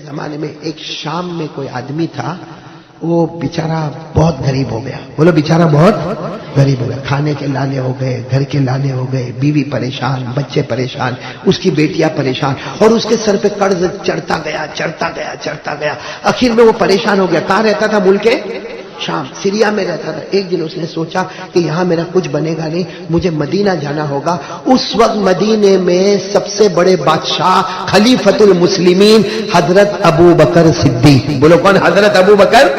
زمانے میں ایک شام میں کوئی آدمی تھا، وہ بیچارہ بہت غریب ہو گیا. بولو بیچارہ بہت غریب ہو گیا. کھانے کے لانے ہو گئے، گھر کے لانے ہو گئے، بیوی پریشان، بچے پریشان، اس کی بیٹیاں پریشان، اور اس کے سر پہ قرض چڑھتا گیا. آخر میں وہ پریشان ہو گیا. کہاں رہتا تھا؟ ملک شام، سیریا میں رہتا تھا. ایک دن اس نے سوچا کہ یہاں میرا کچھ بنے گا نہیں، مجھے مدینہ جانا ہوگا. اس وقت مدینے میں سب سے بڑے بادشاہ خلیفۃ المسلمین حضرت ابو بکر صدیق. بولو کون؟ حضرت ابو بکر.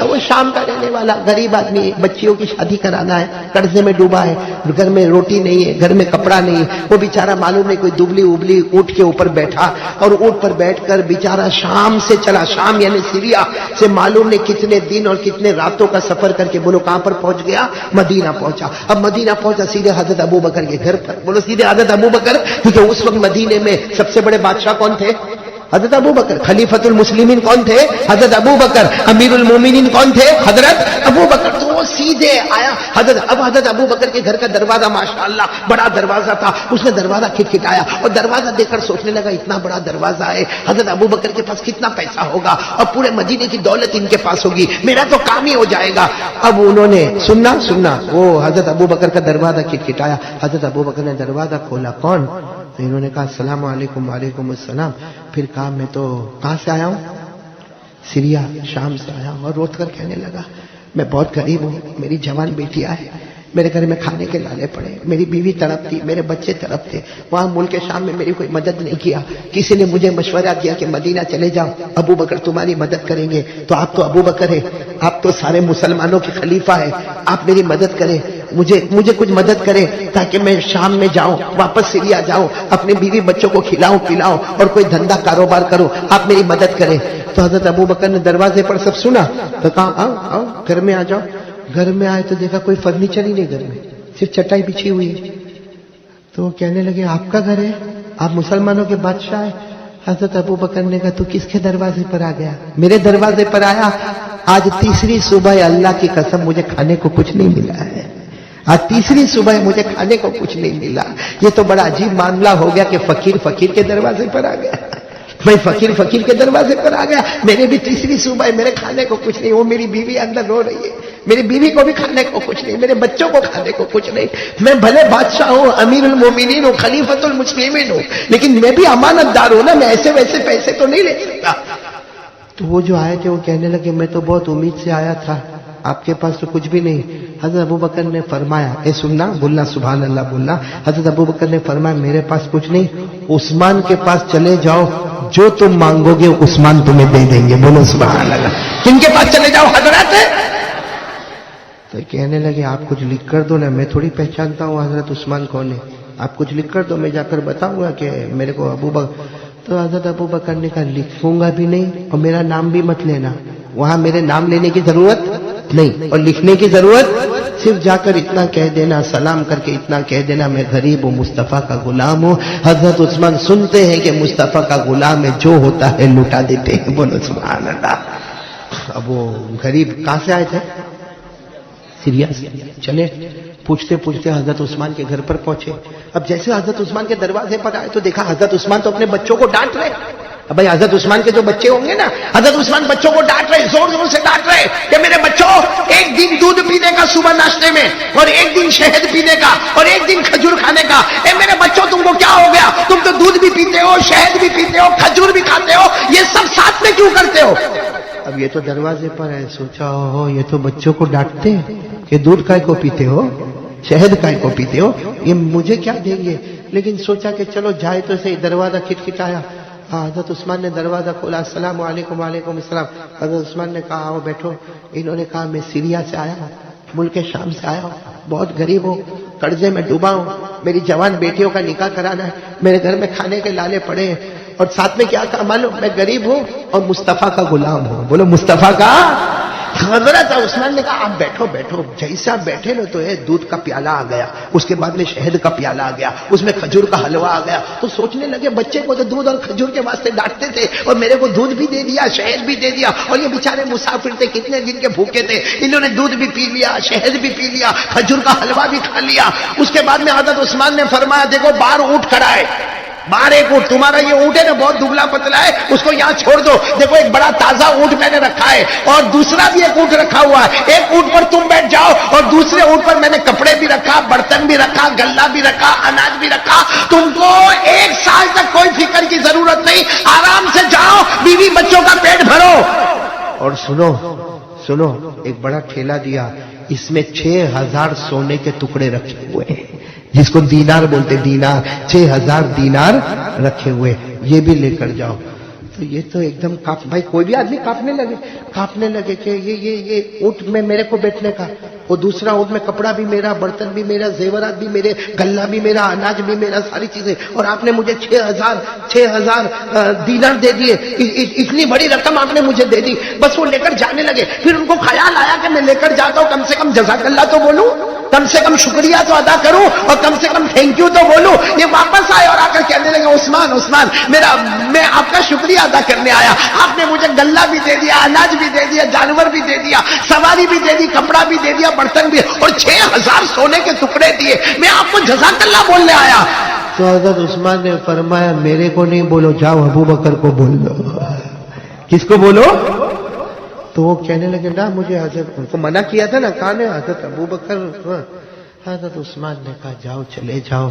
وہ شام کا رہنے والا غریب آدمی، بچیوں کی شادی کرانا ہے، قرضے میں ڈوبا ہے، گھر میں روٹی نہیں ہے، گھر میں کپڑا نہیں ہے. وہ بیچارہ معلوم نہیں کوئی دبلی ابلی اونٹ کے اوپر بیٹھا، اور اونٹ پر بیٹھ کر بیچارہ شام سے چلا. شام یعنی سیریا سے معلوم نہیں کتنے دن اور کتنے راتوں کا سفر کر کے بولو کہاں پر پہنچ گیا؟ مدینہ پہنچا. اب مدینہ پہنچا سیدھے حضرت ابو بکر کے گھر پر. بولو سیدھے حضرت ابو بکر، کیونکہ اس وقت مدینے میں سب سے بڑے بادشاہ کون تھے؟ حضرت ابو بکر. خلیفۃ المسلمین کون تھے؟ حضرت ابو بکر. امیر المومنین کون تھے؟ حضرت ابو بکر. تو وہ سیدھے آیا حضرت ابو بکر کے گھر کا دروازہ ماشاءاللہ بڑا دروازہ تھا. اس نے دروازہ کھٹکھٹایا اور دروازہ دیکھ کر سوچنے لگا اتنا بڑا دروازہ ہے، حضرت ابو بکر کے پاس کتنا پیسہ ہوگا اور پورے مدینے کی دولت ان کے پاس ہوگی، میرا تو کام ہی ہو جائے گا. اب انہوں نے سننا وہ حضرت ابو بکر کا دروازہ کھٹکھٹایا. حضرت ابو بکر نے دروازہ کھولا. کون؟ تو انہوں نے کہا السلام علیکم. وعلیکم السلام. پھر کہا میں تو کہاں سے آیا ہوں؟ سیریا، شام سے آیا ہوں. اور روت کر کہنے لگا میں بہت غریب ہوں، میری جوان بیٹیاں ہیں، میرے گھر میں کھانے کے لانے پڑے، میری بیوی تڑپتی، میرے بچے تڑپتے. وہاں ملک شام میں میری کوئی مدد نہیں کیا. کسی نے مجھے مشورہ دیا کہ مدینہ چلے جاؤ، ابو بکر تمہاری مدد کریں گے. تو آپ تو ابو بکر ہے، آپ تو سارے مسلمانوں کے خلیفہ ہیں، آپ میری مدد کریں، مجھے کچھ مدد کریں تاکہ میں شام میں جاؤں، واپس سیریا جاؤں، اپنے بیوی بچوں کو کھلاؤں پلاؤں اور کوئی دھندا کاروبار کروں، آپ میری مدد کریں. تو حضرت ابو بکر نے دروازے پر سب سنا تو کہا آؤ گھر میں آ جاؤ. گھر میں آئے تو دیکھا کوئی فرنیچر ہی نہیں، گھر میں صرف چٹائی بچھی ہوئی ہے. تو وہ کہنے لگے آپ کا گھر ہے، آپ مسلمانوں کے بادشاہ ہیں. حضرت ابو بکر نے کہا تو کس کے دروازے پر آ گیا؟ میرے دروازے پر آیا. آج تیسری صبح اللہ کی قسم مجھے کھانے کو کچھ نہیں ملا ہے. آج تیسری صبح مجھے کھانے کو کچھ نہیں ملا. یہ تو بڑا عجیب معاملہ ہو گیا کہ فقیر کے دروازے پر آ گیا. میں فقیر کے دروازے پر آ گیا. میرے بھی تیسری صبح ہے، میرے کھانے کو کچھ نہیں. وہ میری بیوی اندر رو رہی ہے، میری بیوی کو بھی کھانے کو کچھ نہیں، میرے بچوں کو کھانے کو کچھ نہیں. میں بھلے بادشاہ ہوں، امیر المومنین ہوں، خلیفۃ المسلمین ہوں، لیکن میں بھی امانت دار ہوں نا، میں ایسے ویسے پیسے تو نہیں لے سکتا. تو وہ جو آئے تھے وہ کہنے لگے میں تو بہت امید سے آیا تھا، آپ کے پاس تو کچھ بھی نہیں. حضرت ابو بکر نے فرمایا سننا، بولنا سبحان اللہ بولنا. حضرت ابو بکر نے فرمایا میرے پاس کچھ نہیں، عثمان کے پاس چلے جاؤ، جو تم مانگو گے عثمان تمہیں دے دیں گے. بولو سبحان اللہ. کن کے پاس چلے جاؤ؟ حضرت. تو کہنے لگے آپ کچھ لکھ کر دو نا، میں تھوڑی پہچانتا ہوں حضرت عثمان کون ہے، آپ کچھ لکھ کر دو، میں جا کر بتاؤں گا کہ میرے کو ابو بکر. تو حضرت ابو بکر نے کہا لکھوں گا بھی نہیں اور میرا نام بھی مت لینا. وہاں میرے نام لینے کی ضرورت نہیں اور لکھنے کی ضرورت، صرف جا کر اتنا کہہ دینا، سلام کر کے اتنا کہہ دینا میں غریب ہوں، مصطفیٰ کا غلام ہوں. حضرت عثمان سنتے ہیں کہ مصطفیٰ کا غلام ہے، جو ہوتا ہے لٹا دیتے ہیں. بولو سبحان اللہ. اب وہ غریب کہاں سے آئے تھے؟ سیریا سے. چلے پوچھتے حضرت عثمان کے گھر پر پہنچے. اب جیسے حضرت عثمان کے دروازے پر آئے تو دیکھا حضرت عثمان تو اپنے بچوں کو ڈانٹ رہے. اب بھائی حضرت عثمان کے جو بچے ہوں گے نا، حضرت عثمان بچوں کو ڈانٹ رہے، زور سے ڈانٹ رہے کہ میرے بچوں، ایک دن دودھ پینے کا صبح ناشتے میں، اور ایک دن شہد پینے کا، اور ایک دن کھجور کھانے کا. اے میرے بچوں تم کو کیا ہو گیا؟ تم تو دودھ بھی پیتے ہو، شہد بھی پیتے ہو، کھجور بھی کھاتے ہو، یہ سب ساتھ میں کیوں کرتے ہو؟ اب یہ تو دروازے پر ہے. سوچا ہو یہ تو بچوں کو ڈانٹتے کہ دودھ کائے کو پیتے ہو، شہد کائے کو پیتے ہو، یہ مجھے کیا دیں گے. لیکن سوچا کہ چلو جائے تو صحیح. دروازہ کھٹکھٹایا. حضرت عثمان نے دروازہ کھولا. السلام علیکم. وعلیکم السلام. حضرت عثمان نے کہا آؤ بیٹھو. انہوں نے کہا میں سیریا سے آیا ہوں، ملک شام سے آیا ہوں، بہت غریب ہوں، قرضے میں ڈوبا ہوں، میری جوان بیٹیوں کا نکاح کرانا ہے، میرے گھر میں کھانے کے لالے پڑے ہیں، اور ساتھ میں کیا کہا معلوم؟ میں غریب ہوں اور مصطفیٰ کا غلام ہوں. بولو مصطفیٰ کا. حضرت عثمان نے کہا آپ بیٹھو. جیسا بیٹھے نا تو دودھ کا پیالہ آ گیا، اس کے بعد میں شہد کا پیالہ آ گیا، اس میں کھجور کا حلوہ آ گیا. تو سوچنے لگے بچے کو تو دودھ اور کھجور کے واسطے ڈانٹتے تھے اور میرے کو دودھ بھی دے دیا، شہد بھی دے دیا، اور یہ بیچارے مسافر تھے، کتنے دن کے بھوکے تھے، انہوں نے دودھ بھی پی لیا، شہد بھی پی لیا، کھجور کا حلوہ بھی کھا لیا. اس کے بعد میں حضرت عثمان نے فرمایا دیکھو باہر اونٹ کھڑا ہے، باہر ایک اونٹ, تمہارا یہ اونٹ ہے نا بہت دبلا پتلا ہے, اس کو یہاں چھوڑ دو, دیکھو ایک بڑا تازہ اونٹ میں نے رکھا ہے اور دوسرا بھی ایک اونٹ رکھا ہوا ہے, ایک اونٹ پر تم بیٹھ جاؤ اور دوسرے اونٹ پر میں نے کپڑے بھی رکھا, برتن بھی رکھا, گلہ بھی رکھا, اناج بھی رکھا, تم کو 1 سال تک کوئی فکر کی ضرورت نہیں, آرام سے جاؤ, بیوی بچوں کا پیٹ بھرو. اور سنو ایک بڑا ٹھیلا دیا, اس میں 6000 سونے کے ٹکڑے رکھے ہوئے ہیں, جس کو دینار بولتے, دینار, 6000 دینار رکھے ہوئے, یہ بھی لے کر جاؤ. تو یہ تو ایک دم بھائی کوئی بھی آدمی کانپنے لگے کہ یہ اونٹ میں میرے کو بیٹھنے کا, وہ دوسرا اونٹ میں کپڑا بھی میرا, برتن بھی میرا, زیورات بھی میرے, گلہ بھی میرا, اناج بھی میرا, ساری چیزیں, اور آپ نے مجھے 6000 دینار دے دیے, اتنی بڑی رقم آپ نے مجھے دے دی. بس وہ لے کر جانے لگے. پھر ان کو خیال آیا کہ میں لے کر جاتا ہوں, کم سے کم جزاک اللہ تو بولوں, کم سے کم شکریہ تو ادا کروں, اور کم سے کم تھینک یو تو بولوں. یہ واپس آئے اور آ کر کہنے لگے, عثمان میں آپ کا شکریہ ادا کرنے آیا, آپ نے مجھے گلہ بھی دے دیا, اناج بھی دے دیا, جانور بھی دے دیا, سواری بھی دے دی, کپڑا بھی دے دیا, برتن بھی, اور 6000 سونے کے ٹکڑے دیے, میں آپ کو جزاک اللہ بولنے آیا. تو حضرت عثمان نے فرمایا, میرے کو نہیں بولو, جاؤ ابو بکر کو بول دو. کس کو بولو؟ تو وہ کہنے لگے, نا مجھے حضرت, ان کو منع کیا تھا نا, کہا نا حضرت ابو بکر. حضرت عثمان نے کہا, جاؤ, چلے جاؤ,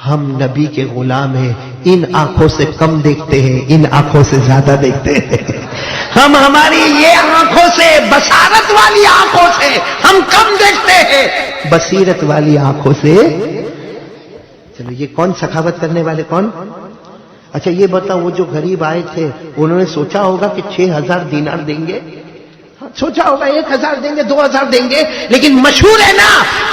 ہم نبی کے غلام ہیں, ان آنکھوں سے کم دیکھتے ہیں, ان آنکھوں سے زیادہ دیکھتے ہیں. ہم ہماری یہ آنکھوں سے, بصارت والی آنکھوں سے ہم کم دیکھتے ہیں, بصیرت والی آنکھوں سے. چلو, یہ کون سخاوت کرنے والے کون؟ اچھا یہ بتاؤ, وہ جو غریب آئے تھے انہوں نے سوچا ہوگا کہ 6000 دینار دیں گے, سوچا ہوگا 1000 دیں گے, 2000 دیں گے, لیکن مشہور ہے نا,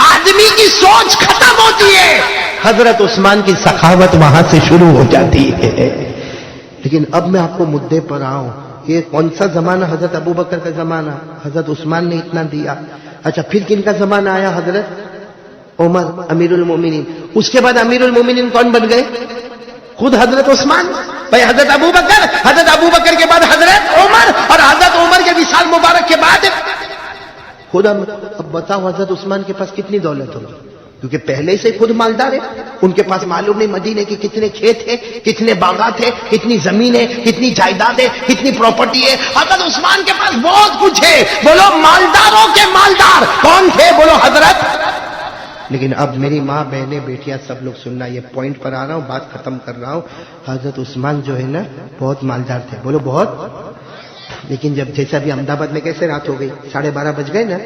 آدمی کی سوچ ختم ہوتی ہے, حضرت عثمان کی سخاوت وہاں سے شروع ہو جاتی ہے. لیکن اب میں آپ کو مدعے پر آؤں, یہ کون سا زمانہ؟ حضرت ابو بکر کا زمانہ, حضرت عثمان نے اتنا دیا. اچھا پھر کن کا زمانہ آیا؟ حضرت عمر امیر المومنین. اس کے بعد امیر المومنین کون بن گئے؟ خود حضرت عثمان. بھائی حضرت ابو بکر کے بعد حضرت عمر, اور حضرت عمر کے وصال مبارک کے بعد خود. اب بتاؤ حضرت عثمان کے پاس کتنی دولت ہوگی, کیونکہ پہلے سے خود مالدار ہے. ان کے پاس معلوم نہیں مدینے کے کتنے کھیت ہیں, کتنے باغات ہیں, کتنی زمین ہے, کتنی جائیداد ہے, کتنی پراپرٹی ہے. حضرت عثمان کے پاس بہت کچھ ہے. بولو مالداروں کے مالدار کون تھے؟ بولو حضرت. لیکن اب میری ماں, بہنیں, بیٹیاں سب لوگ سننا, یہ پوائنٹ پر آ رہا ہوں, بات ختم کر رہا ہوں. حضرت عثمان جو ہے نا بہت مالدار تھے. بولو بہت. لیکن جب جیسے ابھی احمد آباد میں کیسے رات ہو گئی, 12:30 بج گئے نا,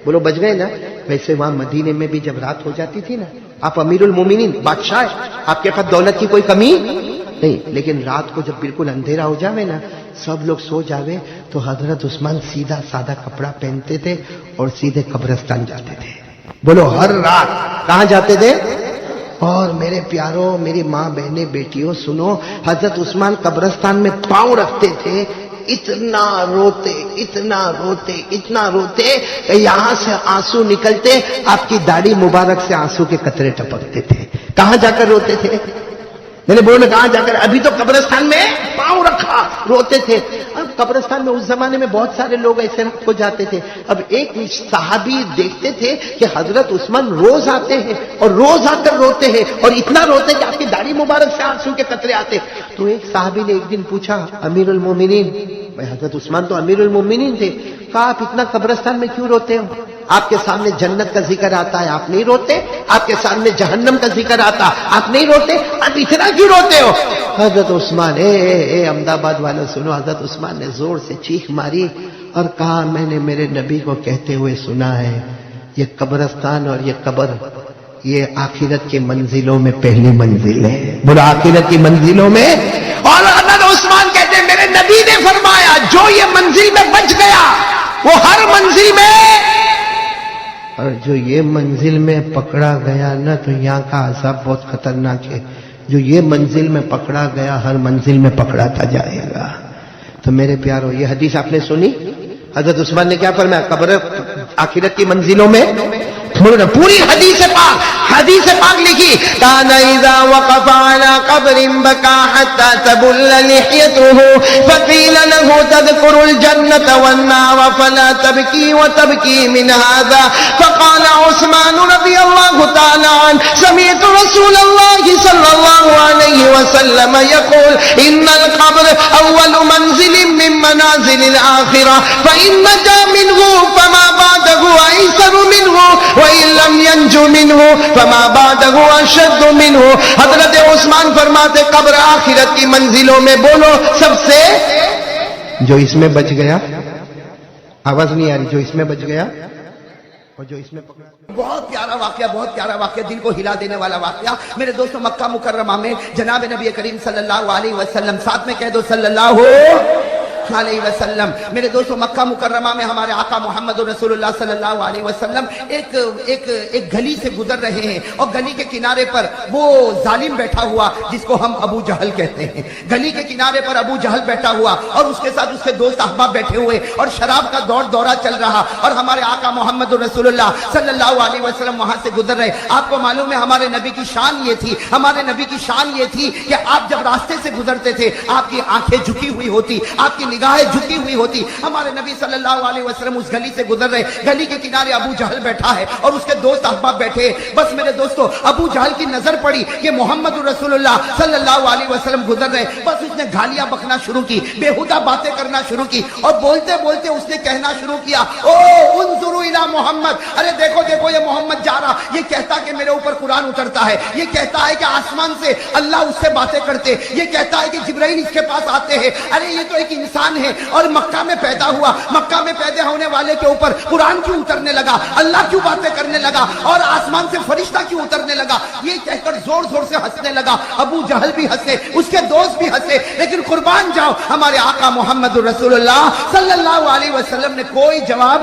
بولو بج گئے نا, ویسے وہاں مدینے میں بھی جب رات ہو جاتی تھی نا, آپ امیر المومنین بادشاہ, آپ کے پاس دولت کی کوئی کمی نہیں, لیکن رات کو جب بالکل اندھیرا ہو جاوے نا, سب لوگ سو جاوے, تو حضرت عثمان سیدھا سادہ کپڑا پہنتے تھے اور سیدھے قبرستان جاتے تھے. بولو ہر رات کہاں جاتے تھے؟ اور میرے پیاروں, میری ماں, بہنیں, بیٹیوں سنو, حضرت عثمان قبرستان میں پاؤں رکھتے تھے, اتنا روتے کہ یہاں سے آنسو نکلتے, آپ کی داڑھی مبارک سے آنسو کے قطرے ٹپکتے تھے. کہاں جا کر روتے تھے؟ میں نے بولا کہاں جا کر, ابھی تو قبرستان میں پاؤں رکھا روتے تھے. اب قبرستان میں اس زمانے میں بہت سارے لوگ ایسے رات کو جاتے تھے. اب ایک صحابی دیکھتے تھے کہ حضرت عثمان روز آتے ہیں اور روز آ کر روتے ہیں, اور اتنا روتے کہ آپ کی داڑھی مبارک سے آنسو کے قطرے آتے. تو ایک صحابی نے ایک دن پوچھا, امیر المومنین, بھائی حضرت عثمان تو امیر المومنین تھے, کہا آپ اتنا قبرستان میں کیوں روتے ہو؟ آپ کے سامنے جنت کا ذکر آتا ہے, آپ نہیں روتے؟ آپ کے سامنے جہنم کا ذکر آتا, آپ نہیں روتے؟ آپ اتنا کیوں روتے ہو؟ حضرت عثمان, اے احمد آباد والوں سنو, حضرت عثمان نے زور سے چیخ ماری اور کہا, میں نے میرے نبی کو کہتے ہوئے سنا ہے, یہ قبرستان اور یہ قبر, یہ آخرت کی منزلوں میں پہلی منزل ہے. بولا آخرت کی منزلوں میں. اور حضرت عثمان کہتے ہیں, میرے نبی نے فرمایا, جو یہ منزل میں بچ گیا وہ ہر منزل میں, اور جو یہ منزل میں پکڑا گیا نا, تو یہاں کا عذاب بہت خطرناک ہے. جو یہ منزل میں پکڑا گیا ہر منزل میں پکڑاتا جائے گا. تو میرے پیارو, یہ حدیث آپ نے سنی, حضرت عثمان نے کیا فرمایا, قبر آخرت کی منزلوں میں. پوری حدیث پاک لکھی, کان اذا وقف على قبر بكى حتى تبل لحيته فقيل له تذكر الجنة والنار فلا تبكي وتبكي من هذا. فقال عثمان رضي الله تعالى عنه سمعت رسول الله صلى الله عليه وسلم يقول إن القبر أول منزل من منازل الآخرة فإن نجا منه فما بعده أيسر منه وإن لم ينجو منه فما بعده أشد منه. حضرت عثمان فرماتے قبر آخرت کی منزلوں میں بولو سب سے جو اس میں بچ گیا, آواز نہیں آ رہی, جو اس میں بچ گیا اور جو اس میں پکڑا. بہت پیارا واقعہ, بہت پیارا واقعہ, دل کو ہلا دینے والا واقعہ. میرے دوستوں مکہ مکرمہ میں جناب نبی کریم صلی اللہ علیہ وسلم, ساتھ میں کہہ دو صلی اللہ علیہ وسلم. میرے دوستوں مکہ مکرمہ میں ہمارے آقا محمد رسول اللہ صلی اللہ علیہ وسلم ایک گلی سے گزر رہے ہیں اور گلی کے کنارے پر وہ ظالم بیٹھا ہوا جس کو ہم ابو جہل کہتے ہیں. گلی کے کنارے پر ابو جہل بیٹھا ہوا اور اس کے ساتھ اس کے دوست احباب بیٹھے ہوئے اور شراب کا دورہ چل رہا اور ہمارے آقا محمد رسول اللہ صلی اللہ علیہ وسلم وہاں سے گزر رہے. آپ کو معلوم ہے ہمارے نبی کی شان یہ تھی, ہمارے نبی کی شان یہ تھی کہ آپ جب راستے سے گزرتے تھے آپ کی آنکھیں جھکی ہوئی ہوتی, آپ کی نگاہیں جھکی ہوئی ہوتی. ہمارے نبی صلی اللہ علیہ وسلم اس گلی سے گزر رہے, گلی کے کنارے ابو جہل بیٹھا ہے اور اس کے دوست احباب بیٹھے. بس میرے دوستو ابو جہل کی نظر پڑی کہ محمد رسول اللہ صلی اللہ علیہ وسلم گزر رہے. بس اس نے گالیاں بکنا شروع کی, بےہودہ باتیں کرنا شروع کی اور بولتے بولتے اس نے کہنا شروع کیا او انظروا الی محمد, ارے دیکھو دیکھو یہ محمد جا رہا, یہ کہتا کہ میرے اوپر قرآن اترتا ہے, یہ کہتا ہے کہ آسمان سے اللہ اس سے باتیں کرتے, یہ کہتا ہے کہ جبرائیل اس کے پاس آتے ہیں. ارے یہ تو ایک انسان ہے اور مکہ میں پیدا ہوا, مکہ میں پیدا ہونے والے کے اوپر قرآن کیوں اترنے لگا, اللہ کیوں باتیں کرنے لگا اور آسمان سے فرشتہ کیوں اترنے لگا. یہ کہہ کر زور زور سے ہنسنے لگا. ابو جہل بھی ہنسے, اس کے دوست بھی ہنسے, لیکن قربان جاؤ ہمارے آقا محمد رسول اللہ صلی اللہ علیہ وسلم نے کوئی جواب,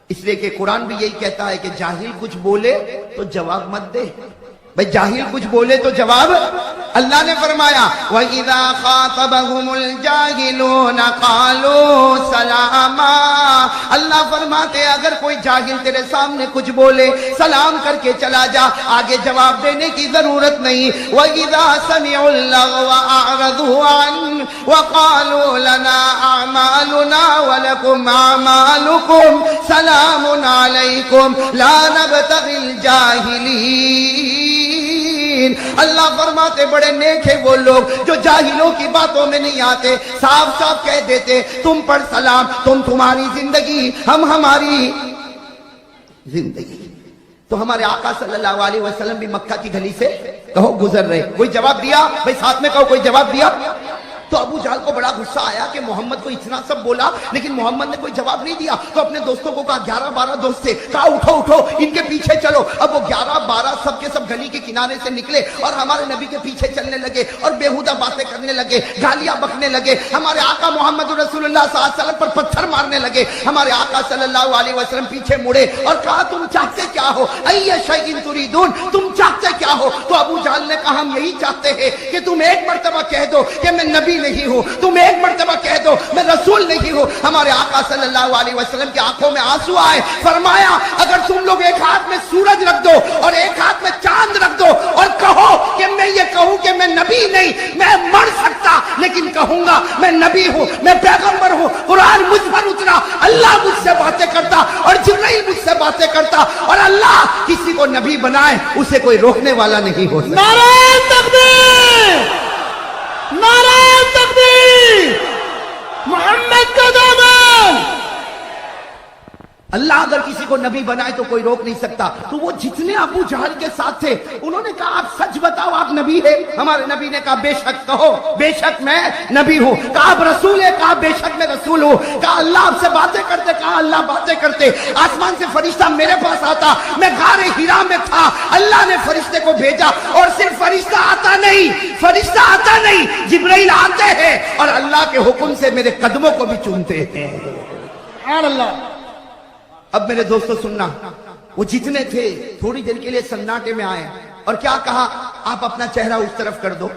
اس لیے کہ قرآن بھی یہی کہتا ہے کہ جاہل کچھ بولے تو جواب مت دے. بھئی جاہل کچھ بولے تو جواب. اللہ نے فرمایا وَإِذَا خَاطَبَهُمُ الْجَاهِلُونَ قَالُوا سَلَامًا. اللہ فرماتے اگر کوئی جاہل تیرے سامنے کچھ بولے سلام کر کے چلا جا, آگے جواب دینے کی ضرورت نہیں. وَإِذَا سَمِعُوا اللَّغْوَ أَعْرَضُوا عَنْهُ وَقَالُوا لَنَا أَعْمَالُنَا وَلَكُمْ أَعْمَالُكُمْ سَلَامٌ عَلَيْكُمْ لَا نَبْتَغِي الْجَاهِلِينَ. اللہ فرماتے بڑے نیک ہیں وہ لوگ جو جاہلوں کی باتوں میں نہیں آتے, صاف صاف کہہ دیتے تم پر سلام, تم تمہاری زندگی ہم ہماری زندگی. تو ہمارے آقا صلی اللہ علیہ وسلم بھی مکہ کی گلی سے کہو گزر رہے. کوئی جواب دیا بھائی, ساتھ میں کہو کوئی جواب دیا. تو ابو جہل کو بڑا غصہ آیا کہ محمد کو اتنا سب بولا لیکن محمد نے کوئی جواب نہیں دیا. تو اپنے دوستوں کو کہا 11-12 دوست سے کہا اٹھو اٹھو ان کے پیچھے چلو. اب وہ 11-12 سب کے سب گلی کے کنارے سے نکلے اور ہمارے نبی کے پیچھے چلنے لگے اور بےہودہ باتیں کرنے لگے, گالیاں بکنے لگے. ہمارے آقا محمد رسول اللہ صلی اللہ علیہ وسلم پر پتھر مارنے لگے. ہمارے آقا صلی اللہ علیہ وسلم پیچھے مڑے اور کہا تم چاہتے کیا ہو, ای شیء تریدون, تم چاہتے کیا ہو. تو ابو جہل نے کہا ہم یہی چاہتے ہیں کہ تم ایک مرتبہ کہہ دو کہ میں نبی نہیں ہوں, تم ایک مرتبہ کہہ دو میں رسول نہیں ہوں. ہمارے آقا صلی اللہ علیہ وسلم کی آنکھوں میں آنسو آئے. فرمایا اگر تم لوگ ایک ہاتھ میں سورج رکھ دو اور ایک ہاتھ میں چاند رکھ دو اور کہو کہ میں یہ کہوں کہ میں نبی نہیں, میں مر سکتا لیکن کہوں گا میں نبی ہوں, میں پیغمبر ہوں, قرآن مجھ پر اترا, اللہ مجھ سے باتیں کرتا اور جبرائیل مجھ سے باتیں کرتا اور اللہ کسی کو نبی بنائے اسے کوئی روکنے والا نہیں ہو سکتا. نعرہ تکبیر, نعرہ تکبیر, محمد کا دامن. اللہ اگر کسی کو نبی بنائے تو کوئی روک نہیں سکتا. تو وہ جتنے ابو جہل کے ساتھ تھے انہوں نے کہا آپ سچ بتاؤ آپ نبی ہے. ہمارے نبی نے کہا بے شک کہو بے شک میں نبی ہوں. کہا آپ رسول ہے, کہا بے شک میں رسول ہوں. کہا اللہ آپ سے باتیں کرتے, کہا اللہ باتیں کرتے. آسمان سے فرشتہ میرے پاس آتا, میں غار ہرا میں تھا, اللہ نے فرشتے کو بھیجا اور صرف فرشتہ آتا نہیں, فرشتہ آتا نہیں, جبرائیل آتے ہیں اور اللہ کے حکم سے میرے قدموں کو بھی چومتے ہیں. سبحان اللہ. اب میرے دوستو سننا, وہ جتنے تھے تھوڑی دیر کے لیے سناٹے میں آئے اور کیا کہا آپ اپنا چہرہ اس طرف کر دو.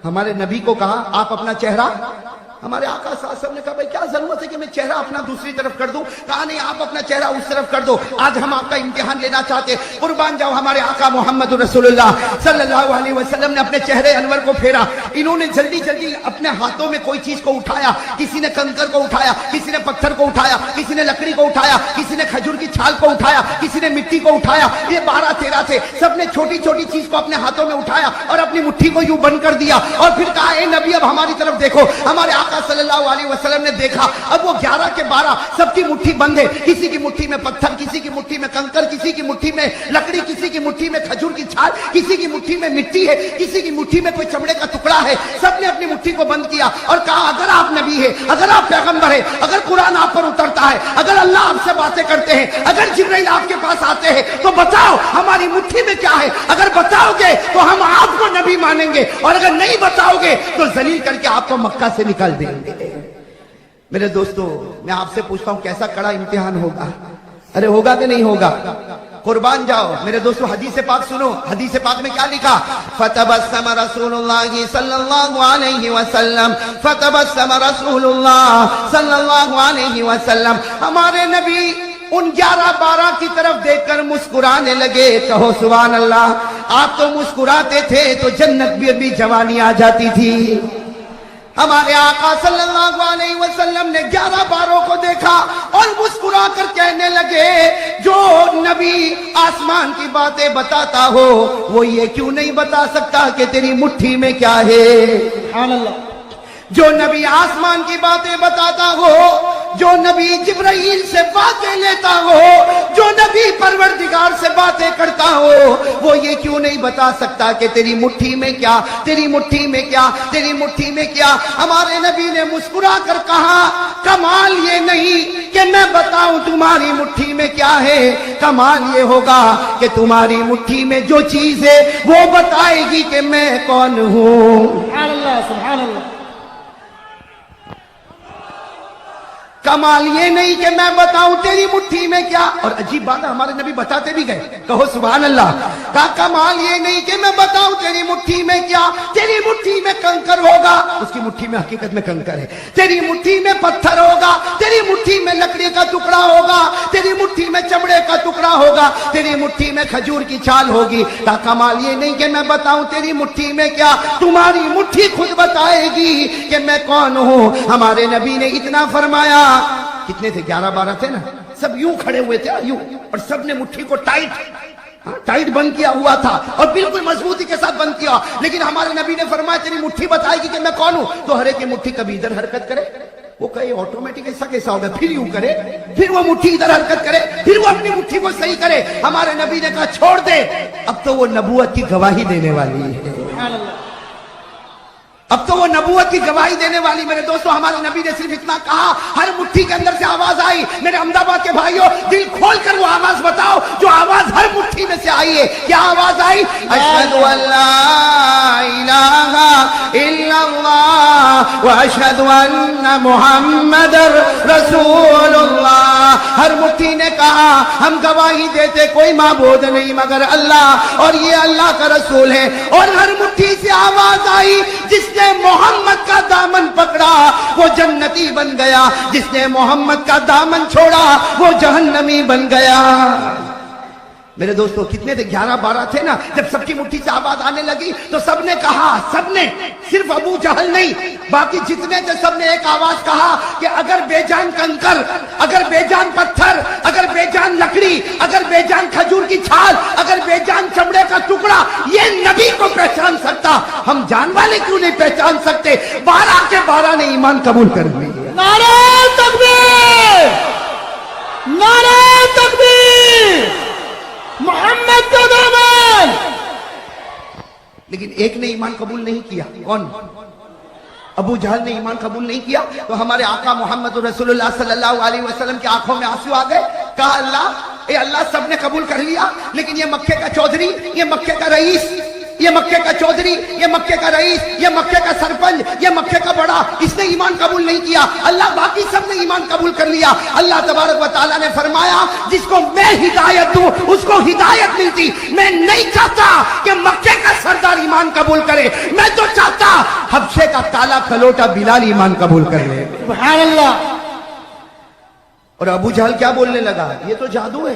ہمارے نبی کو کہا آپ اپنا چہرہ ہمارے آقا صلی اللہ علیہ وسلم نے کہا بھائی کیا ضرورت ہے کہ میں چہرہ اپنا دوسری طرف کر دوں؟ کہا نہیں، آپ اپنا چہرہ اس طرف کر دو، آج ہم آپ کا امتحان لینا چاہتے ہیں۔ قربان جاؤ، ہمارے آقا محمد رسول اللہ صلی اللہ علیہ وسلم نے اپنے چہرے انور کو پھیرا، انہوں نے جلدی جلدی اپنے ہاتھوں میں کوئی چیز کو اٹھایا، کسی نے کنکر کو اٹھایا، کسی نے پتھر کو اٹھایا، کسی نے لکڑی کو اٹھایا، کسی نے کھجور کی چھال کو اٹھایا، کسی نے مٹی کو اٹھایا، یہ 12-13 تھے، سب نے چھوٹی چھوٹی چیز کو اپنے ہاتھوں میں اٹھایا اور اپنی مٹھی کو یوں بند کر دیا اور پھر کہا اے نبی اب ہماری طرف دیکھو۔ ہمارے آقا صلی اللہ علیہ وسلم نے دیکھا، اب وہ 11 کے 12 سب کی مٹھی بند ہے، کسی کی مٹھی میں پتھر، کسی کی مٹھی میں کنکر، کسی کی مٹھی میں لکڑی، کسی کی مٹھی میں کھجور کی چھال، کسی کی مٹھی میں مٹی ہے، کسی کی مٹھی میں کوئی چمڑے کا ٹکڑا ہے۔ سب نے اپنی مٹھی کو بند کیا اور کہا اگر آپ نبی ہے، اگر آپ پیغمبر ہے، اگر قرآن آپ پر اترتا ہے، اگر اللہ آپ سے باتیں کرتے ہیں، اگر جبرائیل آپ کے پاس آتے ہیں تو بتاؤ ہماری مٹھی میں کیا ہے؟ اگر بتاؤ گے تو ہم آپ کو نبی مانیں گے اور اگر نہیں بتاؤ گے تو ذلیل کر کے آپ کو مکہ سے نکال دیں گے۔ میرے دوستو، میں آپ سے پوچھتا ہوں کیسا کڑا امتحان ہوگا؟ ارے ہوگا کہ نہیں ہوگا؟ قربان جاؤ میرے دوستو، حدیث پاک سنو، حدیث پاک میں کیا لکھا؟ فتبسم رسول اللہ صلی اللہ علیہ وسلم، فتبسم رسول اللہ صلی اللہ علیہ وسلم، ہمارے نبی ان 11-12 کی طرف دیکھ کر مسکرانے لگے۔ کہو سبحان اللہ۔ آپ تو مسکراتے تھے تو جنت بھی ابھی جوانی آ جاتی تھی۔ ہمارے آقا صلی اللہ علیہ وسلم نے 11-12 کو دیکھا اور مسکرا کر کہنے لگے جو نبی آسمان کی باتیں بتاتا ہو وہ یہ کیوں نہیں بتا سکتا کہ تیری مٹھی میں کیا ہے؟ سبحان اللہ۔ جو نبی آسمان کی باتیں بتاتا ہو، جو نبی جبرائیل سے باتیں لیتا ہو، جو نبی پروردگار سے باتیں کرتا ہو، وہ یہ کیوں نہیں بتا سکتا کہ تیری مٹھی میں کیا، تیری مٹھی میں کیا، تیری مٹھی میں کیا؟ ہمارے نبی نے مسکرا کر کہا کمال یہ نہیں کہ میں بتاؤں تمہاری مٹھی میں کیا ہے، کمال یہ ہوگا کہ تمہاری مٹھی میں جو چیز ہے وہ بتائے گی کہ میں کون ہوں۔ سبحان اللہ، سبحان اللہ۔ کمال یہ نہیں کہ میں بتاؤں تیری مٹھی میں کیا، اور عجیب بات ہے ہمارے نبی بتاتے بھی گئے، کہو سبحان اللہ۔ کہا کمال یہ نہیں کہ میں بتاؤں تیری مٹھی میں کیا، تیری مٹھی میں کنکر ہوگا، اس کی مٹھی میں حقیقت میں کنکر ہے، تیری مٹھی میں پتھر ہوگا، تیری مٹھی میں لکڑی کا ٹکڑا ہوگا، تیری مٹھی میں چمڑے کا ٹکڑا ہوگا، تیری مٹھی میں کھجور کی چھال ہوگی۔ کہا کمال یہ نہیں کہ میں بتاؤں تیری مٹھی میں کیا، تمہاری مٹھی خود بتائے گی کہ میں کون ہوں۔ ہمارے نبی نے اتنا فرمایا، کتنے تھے؟ 11-12 تھے نا، سب یوں کھڑے ہوئے تھے یوں، اور سب نے مٹھی کو ٹائٹ بند کیا ہوا تھا اور بالکل مضبوطی کے ساتھ بند کیا، لیکن ہمارے نبی نے فرمایا تیری مٹھی بتائے گی کہ میں کون ہوں۔ تو ہر ایک کی مٹھی کبھی ادھر حرکت کرے، وہ کہے آٹومیٹک ایسا کیسا ہوگا، پھر یوں کرے، پھر وہ مٹھی ادھر حرکت کرے، پھر وہ اپنی مٹھی کو صحیح کرے۔ ہمارے نبی نے کہا چھوڑ دے، اب تو وہ نبوت کی گواہی دینے والی ہے، سبحان اللہ۔ اب تو وہ نبوت کی گواہی دینے والی۔ میرے دوستو، ہمارے نبی نے صرف اتنا کہا، ہر مٹھی کے اندر سے آواز آئی۔ میرے احمد آباد کے بھائیوں، دل کھول کر وہ آواز بتاؤ جو آواز ہر مٹھی میں سے آئی ہے۔ کیا آواز آئی؟ اشہد ان لا الہ الا اللہ واشہد ان محمد رسول اللہ۔ ہر مٹھی نے کہا ہم گواہی دیتے کوئی معبود نہیں مگر اللہ اور یہ اللہ کا رسول ہے۔ اور ہر مٹھی سے آواز آئی، جس نے محمد کا دامن پکڑا وہ جنتی بن گیا، جس نے محمد کا دامن چھوڑا وہ جہنمی بن گیا۔ میرے دوستو کتنے تھے؟ 11-12 تھے نا۔ جب سب کی مٹھی سے آواز آنے لگی تو سب نے کہا، سب نے، صرف ابو جہل نہیں، باقی جتنے تھے سب نے ایک آواز کہا کہ اگر بے جان کنکر، اگر بے جان پتھر، اگر بے جان لکڑی، اگر بے جان کھجور کی چھال، اگر بے جان چمڑے کا ٹکڑا یہ نبی کو پہچان سکتا، ہم جان والے کیوں نہیں پہچان سکتے؟ 12 کے 12 نے ایمان قبول کر لیا۔ نعرہ تکبیر، نعرہ تکبیر، محمد کا دامن۔ لیکن ایک نے ایمان قبول نہیں کیا، کون؟ ابو جہل نے ایمان قبول نہیں کیا۔ تو ہمارے آقا محمد رسول اللہ صلی اللہ علیہ وسلم کی آنکھوں میں آنسو آ گئے۔ کہا اللہ، اے اللہ، سب نے قبول کر لیا لیکن یہ مکے کا چودھری، یہ مکے کا رئیس، یہ مکے کا چودھری، یہ مکے کا رئیس، یہ مکے کا سرپنچ، یہ مکے کا بڑا، اس نے ایمان قبول نہیں کیا، اللہ باقی سب نے ایمان قبول کر لیا۔ اللہ تبارک و تعالیٰ نے فرمایا جس کو میں ہدایت دوں اس کو ہدایت ملتی۔ میں نہیں چاہتا کہ مکے کا سردار ایمان قبول کرے، میں تو چاہتا حبشے کا کالا کلوٹا بلال ایمان قبول کر لے۔ سبحان اللہ۔ اور ابو جہل کیا بولنے لگا؟ یہ تو جادو ہے۔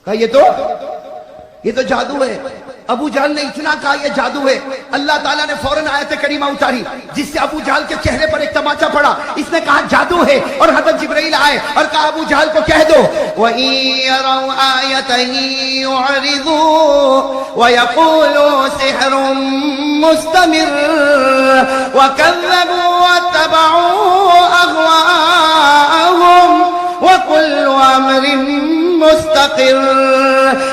کہا یہ تو جادو ہے۔ ابو جہل نے اتنا کہا یہ جادو ہے، اللہ تعالیٰ نے فوراً آیت کریمہ اتاری جس سے ابو جہل کے چہرے پر ایک تماچا پڑا۔ اس نے کہا جادو ہے، اور حضرت جبرائیل آئے اور کہا ابو جہل کو کہہ دو وَإِن يَرَوْا آيَةً يُعْرِضُوا وَيَقُولُوا سِحْرٌ مُسْتَمِرٌّ وَكَذَّبُوا وَاتَّبَعُوا أَهْوَاءَهُمْ وَكُلُّ أَمْرٍ مستقر۔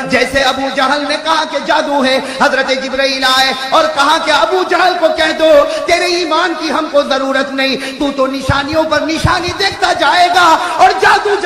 جیسے ابو جہل نے کہا کہ جادو ہے، حضرت جبرائیل آئے اور کہا کہ ابو جہل کو کہہ دو تیرے ایمان کی ہم کو ضرورت نہیں، تو نشانیوں پر نشانی دیکھتا جائے گا اور جادو